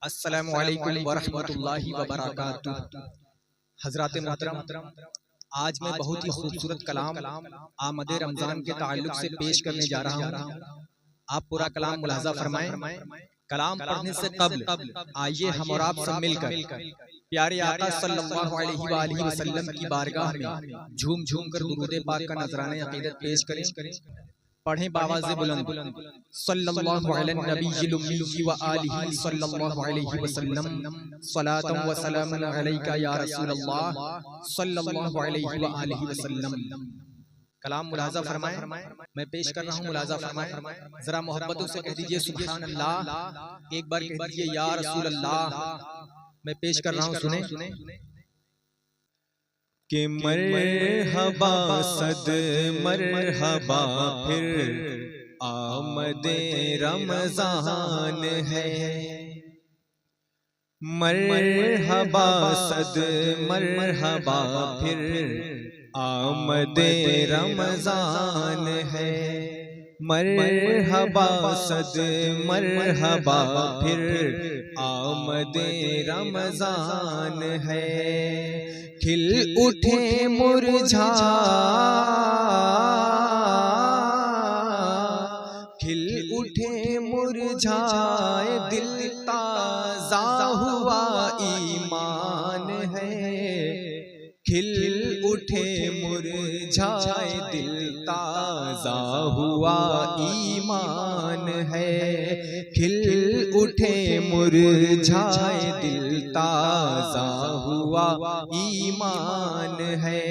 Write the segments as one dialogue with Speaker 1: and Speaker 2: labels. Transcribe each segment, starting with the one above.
Speaker 1: अस्सलामु अलैकुम वरहमतुल्लाहि वबरकातुहू। हज़रात मोहतरम, आज मैं बहुत ही खूबसूरत कलाम आमद रमज़ान के ताल्लुक से पेश करने जा रहा हूँ। आप पूरा कलाम मुलाज़ा फरमाएं। कलाम पढ़ने से कब्ल आइए हम और आप सब मिलकर प्यारे आका सल्लल्लाहु अलैहि वसल्लम की बारगाह में झूम झूम कर दुरूद पाक का नजराने अक़ीदत पेश करें। पढ़ें बावाज़े बुलंद सल्लल्लाहु अलैहि नबीय्यिल उम्मी व आलिहि सल्लल्लाहु अलैहि वसल्लम सलातन व सलामन अलैका या रसूलल्लाह सल्लल्लाहु अलैहि व आलिहि वसल्लम। कलाम मुलाज़ा फरमाएं। मैं पेश कर रहा हूँ, मुलाज़ा फरमाएं। जरा मोहब्बतों से कह दीजिए सुभान अल्लाह, एक बार कह दीजिए या रसूल अल्लाह। मैं पेश कर रहा हूँ, सुने
Speaker 2: कि मरहबा सद मरहबा फिर आमदे रमज़ान है। मरहबा सद मरहबा फिर आमदे रमज़ान है। मरहबा सद मरहबा फिर आमदे रमज़ान है। खिल उठे मुरझा खिल उठे मुरझाए दिल ताज़ा हुआ ईमान है। खिल उठे मुरझाए दिल ताज़ा हुआ ईमान है। खिल उठे मुरझाए दिल ताज़ा हुआ ईमान है।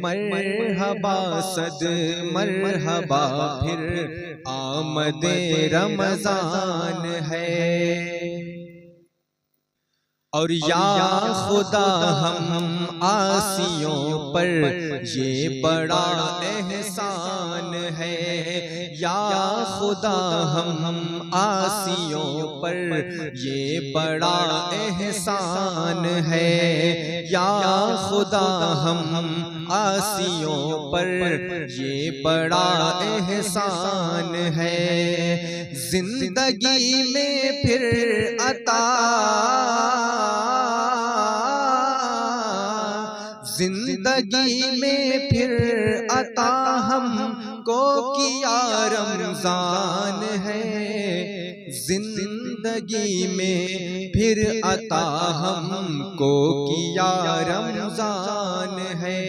Speaker 2: मरहबा सद मरहबा फिर आमदे रमज़ान है। और या खुदा हम आसियों पर ये बड़ा एहसान है। या खुदा हम आसियों पर ये बड़ा एहसान है। या खुदा हम आसियों पर ये बड़ा एहसान है। जिंदगी में फिर अता जिंदगी में फिर अता हमको किया रमज़ान है। जिंदगी में फिर अता हमको किया रमज़ान है।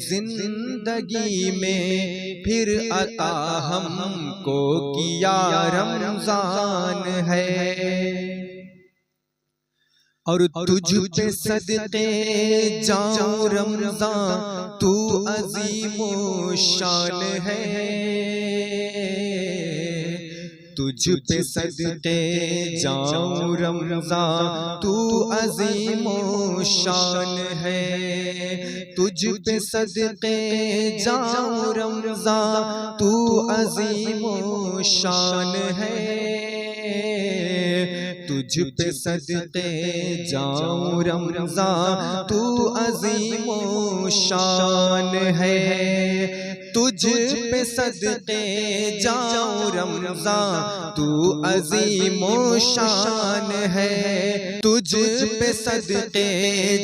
Speaker 2: जिंदगी में फिर अता हमको किया रमज़ान है। और तुझ पे सदके जाऊं रमज़ान तू अज़ीमो शान है। तुझ पे सदके जाऊं रमज़ान तू अज़ीमो शान है। तुझ पे सदके जाऊं रमज़ान तू अज़ीमो शान है। तुझ पे सदके जाऊं रमज़ान तू अज़ीमो शान है। तुझ पे सदके जाऊं रमज़ान तू अज़ीमो शान है। तुझ पे सदके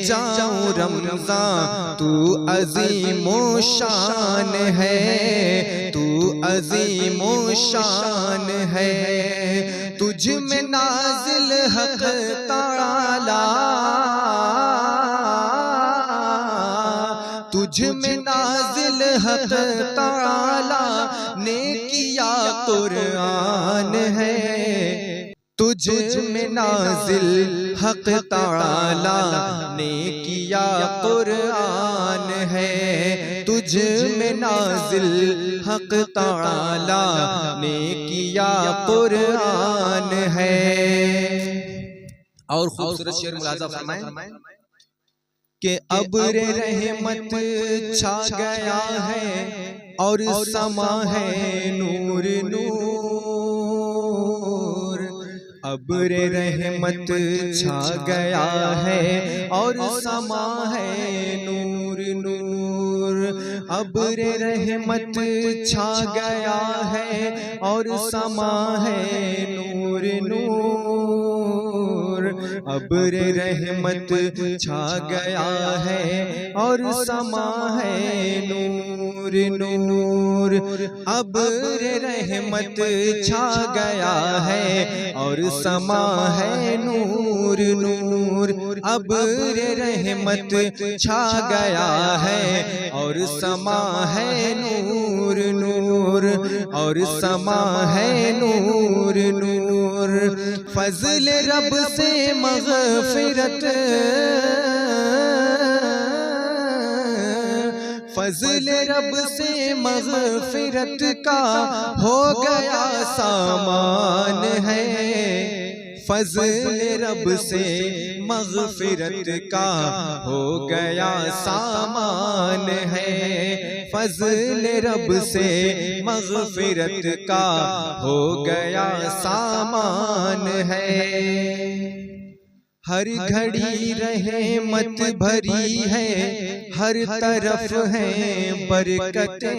Speaker 2: जाऊं रमज़ान तू अज़ीमो शान है। तू अज़ीमो शान है। तुझ में नाज़िल हक़ ताला, तुझ में नाज़िल हक़ ताला ने किया कुरान है। तुझ में नाज़िल हक़ ताला ने किया कुरान है। तुझ में नाज़िल हक़ ताला ने किया कुरान है।
Speaker 1: और खूबसूरत शेर मुलाज़ा फरमाएं
Speaker 2: कि अब्र रहमत छा गया है और समा है नूर नूर। अब्र रहमत छा गया है और समा है नूर नूर। अब्र रहमत छा गया है और समा है नूर नूर। अब्र रहमत छा गया है और समा है नूर नूर। अब्र रहमत छा गया है और समा है नूर नूर। अब्र रहमत छा गया है और समा है नूर नूर और समा है नूर नूर। फजल रब से मग़फ़िरत, फजल रब से मग़फ़िरत का हो गया सामान है। फजल रब से मग़फ़िरत का हो गया सामान है। फजल रब से मग़फ़िरत का हो गया सामान है। हर घड़ी रहमत भरी है, हर तरफ है बरकतें।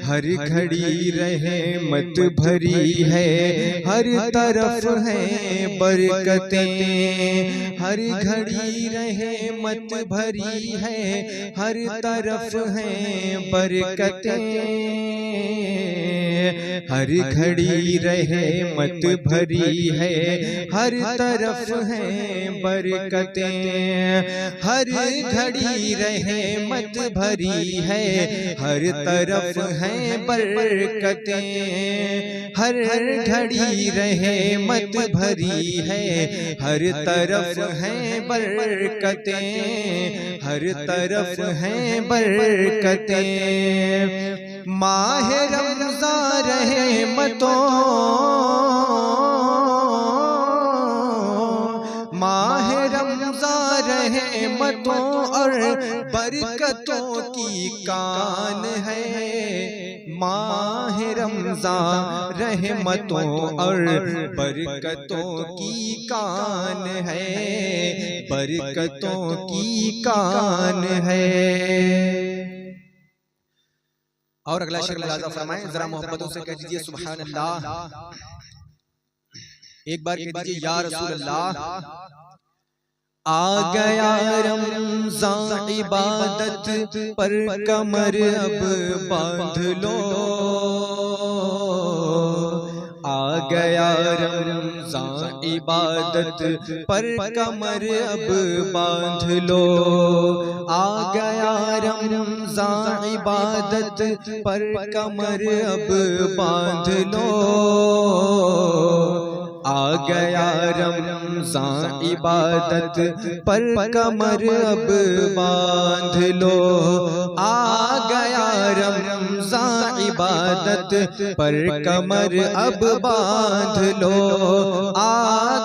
Speaker 2: हर घड़ी रहमत भरी है, हर तरफ है बरकतें। हर घड़ी रहमत भरी है, हर तरफ है बरकतें। हर घड़ी रहमत भरी है, हर तरफ है बरकतें। हर घड़ी रहमत भरी है, हर तरफ है बरकतें। हर घड़ी रहमत भरी है, हर तरफ है बरकतें। हर तरफ है बरकतें। माह रमज़ान रहमतों, माह रमज़ान रहमतों और बरकतों की कान है। माह रमज़ान रहमतों और बरकतों की कान है। बरकतों की कान है।
Speaker 1: और अगला शेर मुलाज़ा फरमाएं, जरा मोहब्बतों से कह दीजिए सुभान अल्लाह। एक बार कह दीजिए या रसूल अल्लाह।
Speaker 2: आ गया रमज़ान इबादत पर कमर अब बांध लो। आ गया रमज़ान इबादत पर कमर अब बांध लो। आ गया रमज़ान इबादत पर कमर अब बांध लो। आ गया रमज़ान इबादत पर कमर अब बांध लो। आ गया रमज़ान इबादत पर कमर अब बांध लो। आ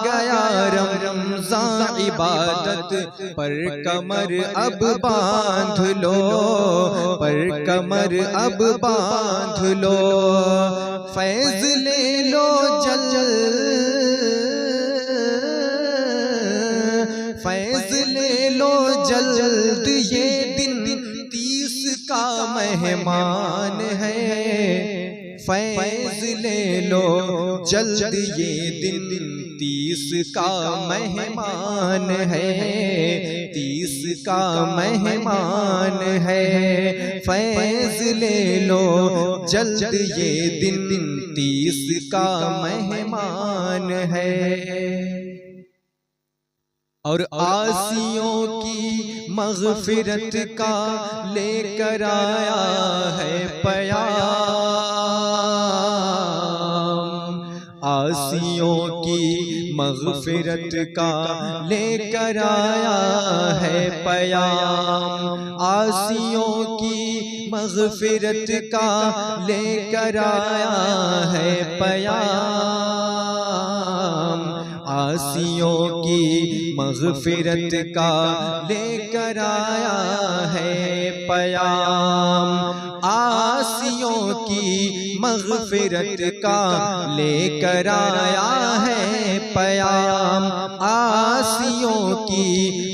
Speaker 2: गया रमज़ान इबादत पर कमर अब बांध लो। पर कमर अब बांध लो। फैज़ ले लो जल, फैज़ ले लो जल्द, ये दिन 30 का मेहमान है। फैज़ ले लो जल्द, ये दिन 30 का मेहमान है। 30 का मेहमान है। फैज़ ले लो जल्द, ये दिन 30 का मेहमान है। और आसियों की मग़फ़िरत का लेकर आया है पयाम। आसियों की मग़फ़िरत का लेकर आया है पयाम। आसियों की मग़फ़िरत का लेकर आया है पयाम। आसियों की मग़फ़िरत का लेकर आया है पयाम। आसियों की मग़फ़िरत का लेकर आया है पयाम। आसियों की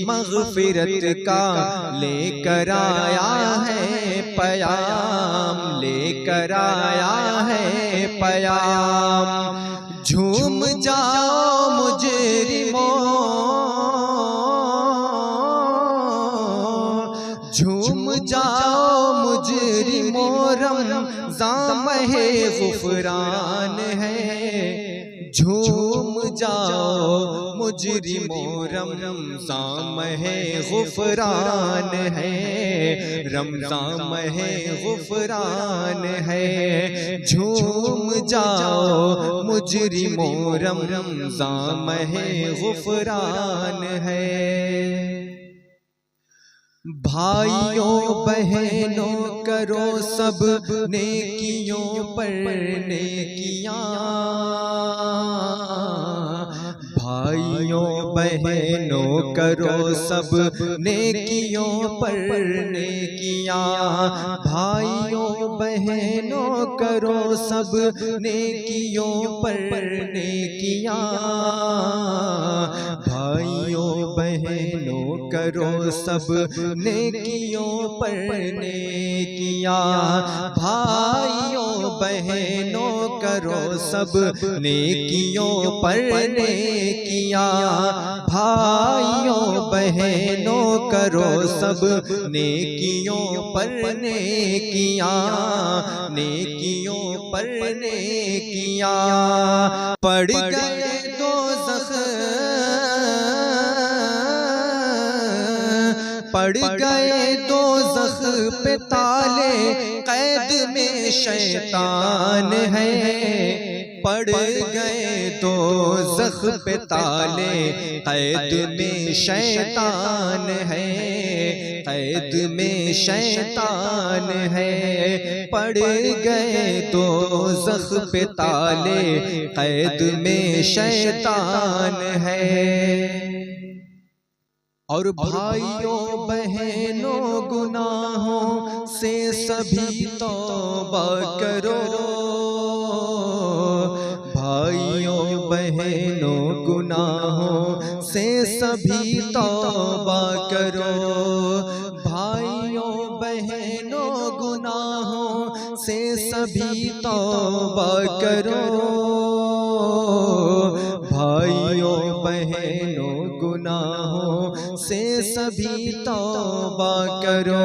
Speaker 2: मग़फ़िरत का लेकर आया है पयाम। लेकर आया है पयाम। झूम जाओ मुजरिमों, झूम जाओ मुजरिमों, रमज़ान माहे गुफ़रान है। झूम जाओ मुजरिमों, रमज़ान माहे गुफ़रान है, रमज़ान माहे गुफ़रान है। झूम जाओ मुजरिमों, रमज़ान माहे गुफ़रान है। भाइयों बहनों करो सब नेकियों पर नेकियां, भाइयों बहनों करो सब नेकियों पर नेकियां, भाइयों बहनों करो सब नेकियों पर नेकियां, भाइयों बहनों करो सब नेकियों पर नेकियां, भाइयों बहनों करो सब नेकियों पर नेकियां, भाइयों बहनों करो सब नेकियों पर नेकियां, नेकियों पर नेकियां। पड़ गए दोज़ख, पड़ गए दोज़ख पे ताले, कैद में शैतान है। पड़ गए दोज़ख पे ताले, कैद में शैतान है, कैद में शैतान है। पड़ गए दोज़ख पे ताले, कैद में शैतान है। और भाइयों बहनों गुनाहों से सभी तौबा करो, भाइयों बहनों गुनाहों से सभी तौबा करो, भाइयों बहनों गुनाहों से सभी तौबा करो, भाइयों बहनों गुनाहों से सभी तौबा करो,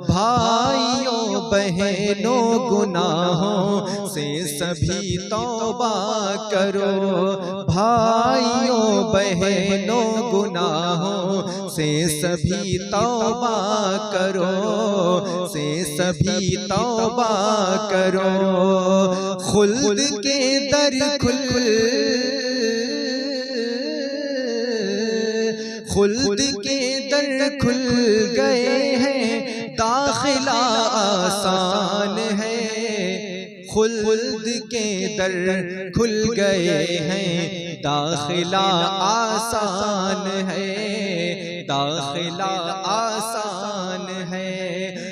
Speaker 2: भाइयों बहनों गुनाहों से सभी तौबा करो, भाइयों बहनों गुनाहों से सभी तौबा करो, से सभी तौबा करो। खुल्द के दर खुल्द के दर खुल गए हैं, दाखिला आसान है। खुल्द के दर खुल गए हैं, दाखिला आसान है, दाखिला आसान है।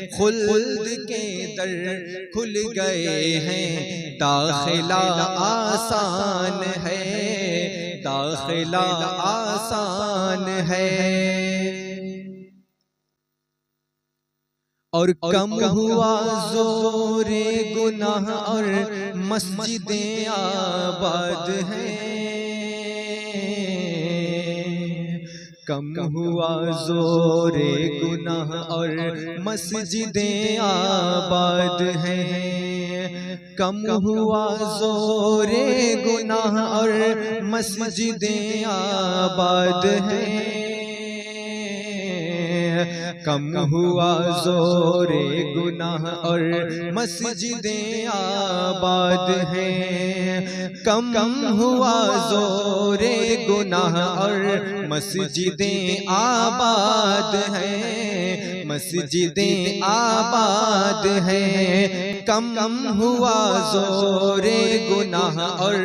Speaker 2: खुल्द के दर खुल गए हैं, दाखिला आसान है, दाखिला आसान है। और कम हुआ ज़ोरे गुनाह और मस्जिदें आबाद हैं, कम हुआ ज़ोरे गुनाह और मस्जिदें आबाद हैं, कम हुआ ज़ोरे गुनाह और मस्जिदें आबाद हैं, कम हुआ ज़ोरे गुनाह और मस्जिदें आबाद हैं, कम हुआ ज़ोरे गुनाह और मस्जिदें आबाद हैं, मस्जिदें आबाद हैं। कम हुआ ज़ोरे गुनाह और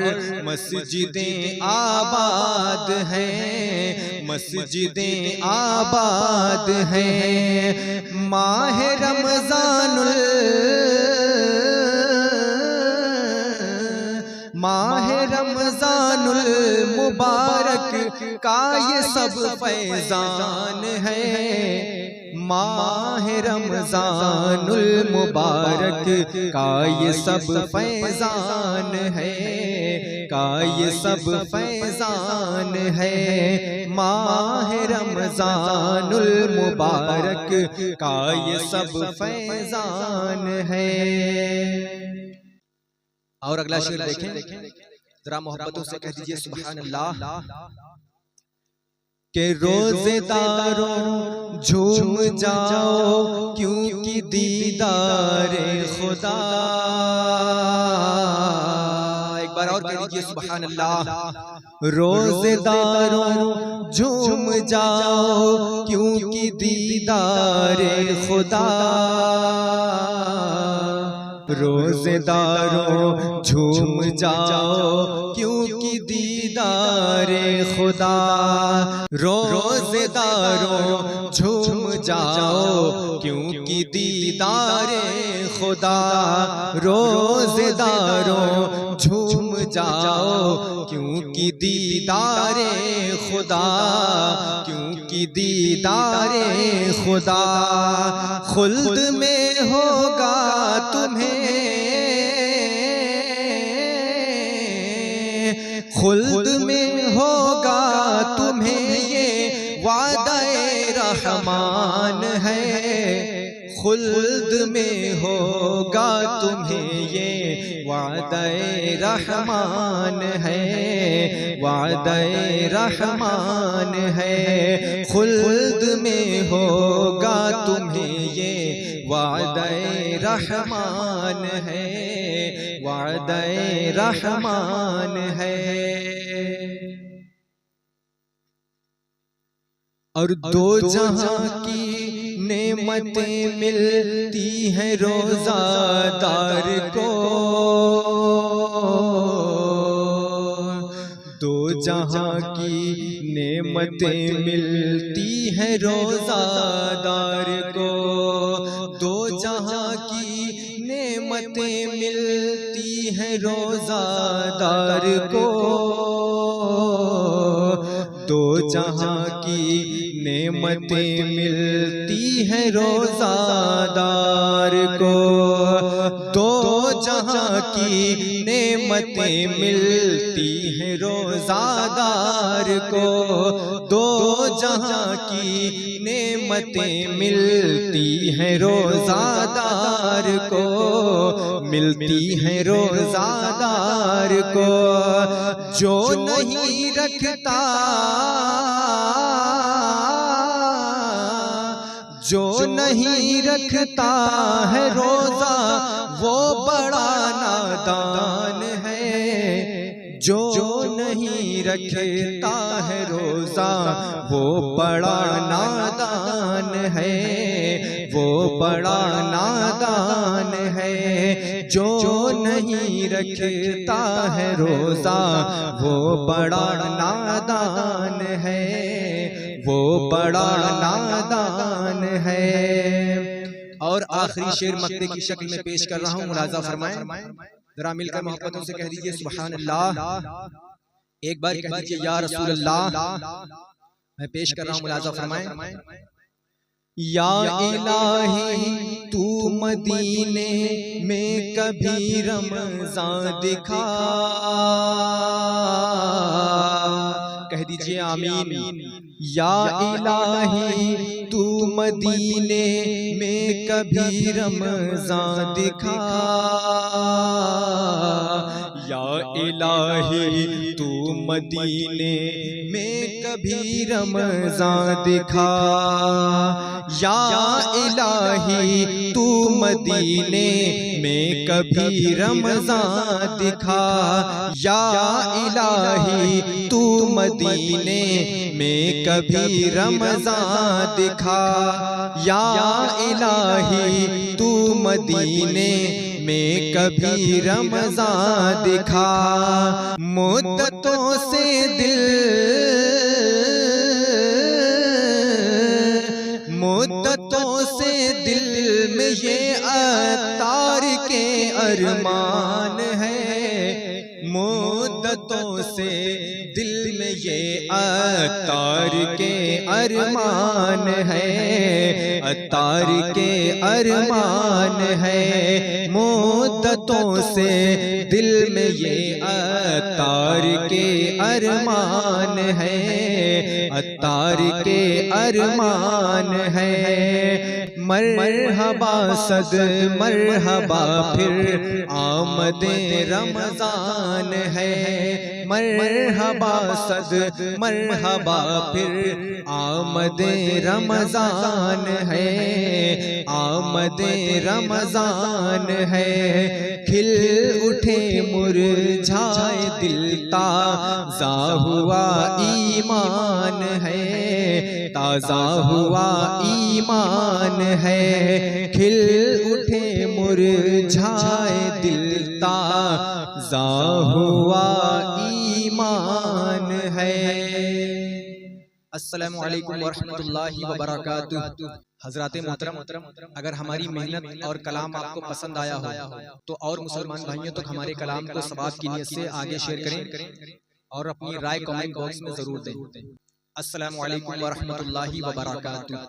Speaker 2: मस्जिदें आबाद हैं, मस्जिदें आबाद हैं। माह रमज़ानुल मुबारक का ये सब फैज़ान है, माह रमज़ानुल मुबारक का ये सब फैज़ान है, का ये सब फैजान है, माह रमजानुल मुबारक का ये सब फैजान है।
Speaker 1: और अगला शेर देखें, जरा मोहब्बतों से कह दीजिए सुभान अल्लाह।
Speaker 2: के रोज़ेदारों झूम जाओ क्योंकि दीदारे खुदा।
Speaker 1: एक बार और कह दीजिए सुभान अल्लाह।
Speaker 2: रोज़ेदारों झूम जाओ क्योंकि दीदारे खुदा। रोज़ेदारों झूम जाओ क्योंकि दीदारे खुदा। रोज़ेदारों झूम जाओ क्योंकि दीदारे खुदा। रोज़ेदारों झूम जाओ क्योंकि दीदारे खुदा, क्योंकि दीदारे खुदा। खुल्द में होगा तुम्हें, खुल्द में होगा तुम्हें ये वादाए रहमान है। खुल्द में होगा तुम्हें ये वादाए रहमान है, वादाए रहमान है। खुल्द में होगा तुम्हें ये वादाए रहमान है, वादाए रहमान है। और दो जहां की नेमतें मिलती हैं रोज़ादार को। दो जहां की नेमतें मिलती हैं रोज़ादार को। दो जहां की नेमतें मिलती हैं रोज़ादार को। दो जहां की नेमतें मिलती हैं रोज़ादार को। दो जहां की नेमतें मिलती हैं रोज़ादार को। दो जहां की नेमतें मिलती हैं रोज़ादार को, मिलती हैं रोज़ादार को। जो नहीं रखता, जो नहीं रखता है रोज़ा वो बड़ा नादान है। जो नहीं रखता है रोज़ा वो बड़ा नादान है, वो बड़ा नादान है। जो नहीं रखता है रोज़ा वो बड़ा नादान है, वो बड़ा नादान है।
Speaker 1: और आखिरी शेर मक्ते की शक्ल में पेश कर रहा हूँ, मुलाजा फरमाएं। जरा मिलकर मोहब्बतों से कह दीजिए सुभान अल्लाह। एक बार कह दीजिए या रसूल अल्लाह। मैं पेश कर रहा हूँ, मुलाजा फरमाएं।
Speaker 2: या इलाही तू मदीने में कभी रमज़ान दिखा। कह दीजिए आमीन। या इलाही तू मदीने में कभी रमज़ान दिखा। या इलाही तू मदीने में कभी रमज़ान दिखा। या इलाही तू मदीने में कभी रमज़ान दिखा। या इलाही तू मदीने में कभी रमज़ान दिखा। या इलाही तू मदीने में कभी रमज़ान दिखा। मुद्दतों से दिल, मुद्दतों से दिल में ये अत्तार के अरमान है। मुद्दत मुद्दतों से दिल में ये अत्तार के अरमान है, अत्तार के अरमान है। मुद्दतों से दिल में ये अत्तार के अरमान है, अत्तार के अरमान है। मरहबा सद मरहबा फिर आमदे रमजान है, मरहबा सद मरहबा फिर आमदे रमजान है, आमदे रमजान है। खिल उठे मुरझाए दिल ताज़ा हुआ ईमान है, ताज़ा हुआ ईमान है। खिल उठे मुरझाए दिल ताज़ा हुआ ईमान है।
Speaker 1: अस्सलामु अलैकुम वरहमतुल्लाहि वबरकातुहू। हजरात मोहतरम, अगर हमारी मेहनत और कलाम आपको पसंद आया हो तो और मुसलमान भाइयों तक हमारे कलाम को सवाब की नियत से आगे शेयर करें और अपनी राय कमेंट बॉक्स में जरूर दें। अस्सलामु अलैकुम वरहमतुल्लाहि वबरकातुहू।